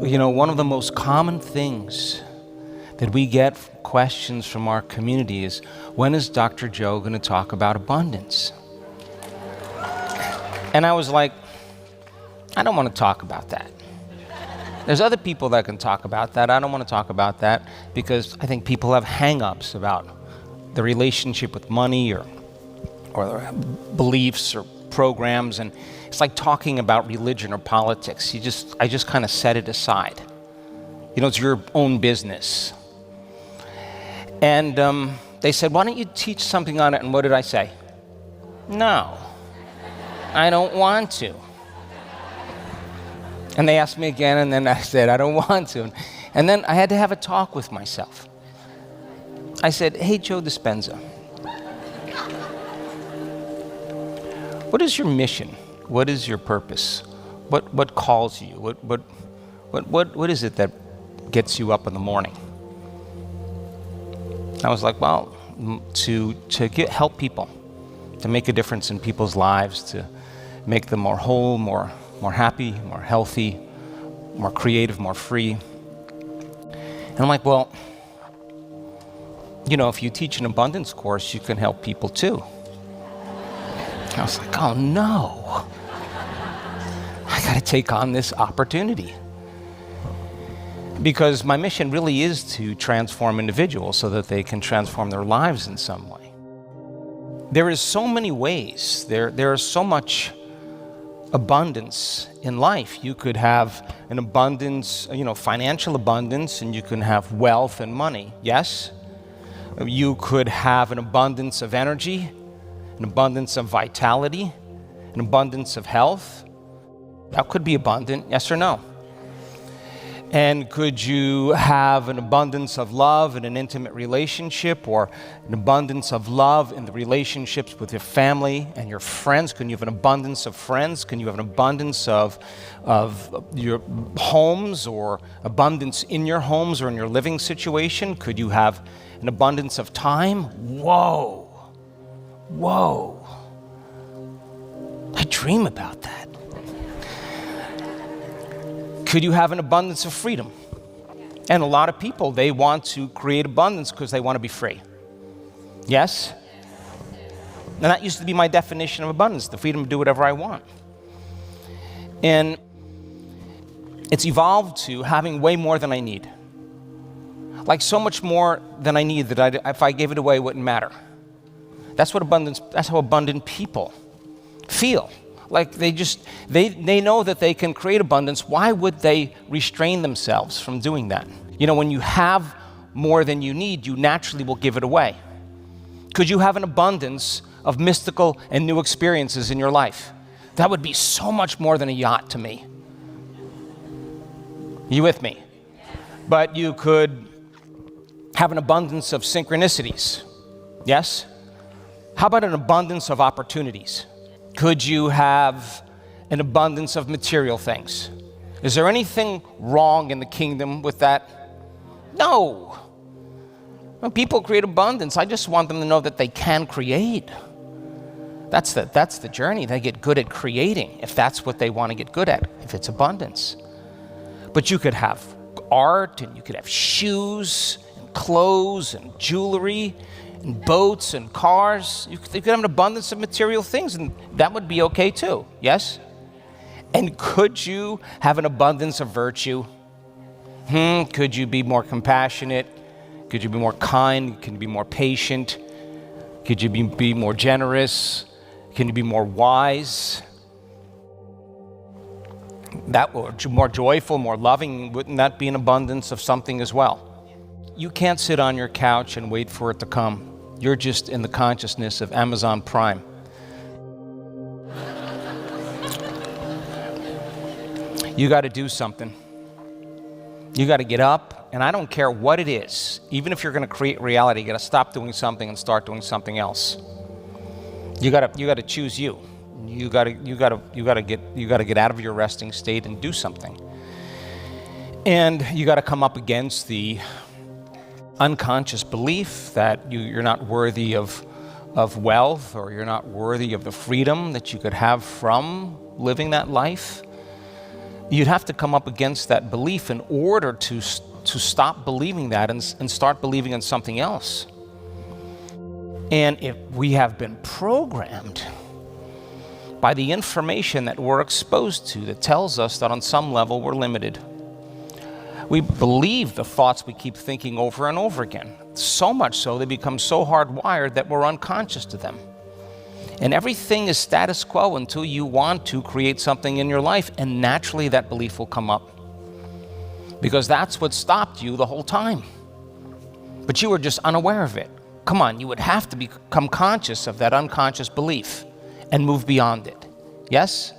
One of the most common things that we get questions from our community is, when is Dr. Joe going to talk about abundance? And I was like, I don't want to talk about that. There's other people that can talk about that. I don't want to talk about that because I think people have hang-ups about the relationship with money or their beliefs or programs, and it's like talking about religion or politics. I just kind of set it aside. It's your own business. And they said, why don't you teach something on it? And what did I say? No, I don't want to. And they asked me again, and then I said, I don't want to. And then I had to have a talk with myself. I said, hey, Joe Dispenza, what is your mission? What is your purpose? What calls you? What is it that gets you up in the morning? I was like, well, to help people, to make a difference in people's lives, to make them more whole, more happy, more healthy, more creative, more free. And I'm like, well, if you teach an abundance course, you can help people too. I was like, oh no, I got to take on this opportunity. Because my mission really is to transform individuals so that they can transform their lives in some way. There is so many ways. There is so much abundance in life. You could have an abundance, financial abundance, and you can have wealth and money, yes? You could have an abundance of energy, an abundance of vitality, an abundance of health. That could be abundant, yes or no? And could you have an abundance of love in an intimate relationship, or an abundance of love in the relationships with your family and your friends? Can you have an abundance of friends? Can you have an abundance of your homes, or abundance in your homes or in your living situation? Could you have an abundance of time? Whoa. I dream about that. Could you have an abundance of freedom? And a lot of people, they want to create abundance because they want to be free. Yes? And that used to be my definition of abundance, the freedom to do whatever I want. And it's evolved to having way more than I need. Like so much more than I need that if I gave it away, it wouldn't matter. That's how abundant people feel. Like they know that they can create abundance. Why would they restrain themselves from doing that? When you have more than you need, you naturally will give it away. Could you have an abundance of mystical and new experiences in your life? That would be so much more than a yacht to me. You with me? But you could have an abundance of synchronicities. Yes? How about an abundance of opportunities? Could you have an abundance of material things? Is there anything wrong in the kingdom with that? No. When people create abundance, I just want them to know that they can create. That's the journey. They get good at creating, if that's what they want to get good at, if it's abundance. But you could have art, and you could have shoes, and clothes, and jewelry, and boats and cars. You could have an abundance of material things, and that would be okay too, yes? And could you have an abundance of virtue? Could you be more compassionate? Could you be more kind? Could you be more patient? Could you be more generous? Can you be more wise? That or more joyful, more loving? Wouldn't that be an abundance of something as well? You can't sit on your couch and wait for it to come. You're just in the consciousness of Amazon Prime. You got to do something. You got to get up, and I don't care what it is. Even if you're going to create reality, you got to stop doing something and start doing something else. You got to choose you. You got to get out of your resting state and do something. And you got to come up against the unconscious belief that you're not worthy of wealth, or you're not worthy of the freedom that you could have from living that life. You'd have to come up against that belief in order to stop believing that and start believing in something else. And if we have been programmed by the information that we're exposed to that tells us that on some level we're limited. We believe the thoughts we keep thinking over and over again. So much so they become so hardwired that we're unconscious to them. And everything is status quo until you want to create something in your life, and naturally that belief will come up. Because that's what stopped you the whole time. But you were just unaware of it. Come on, you would have to become conscious of that unconscious belief and move beyond it. Yes?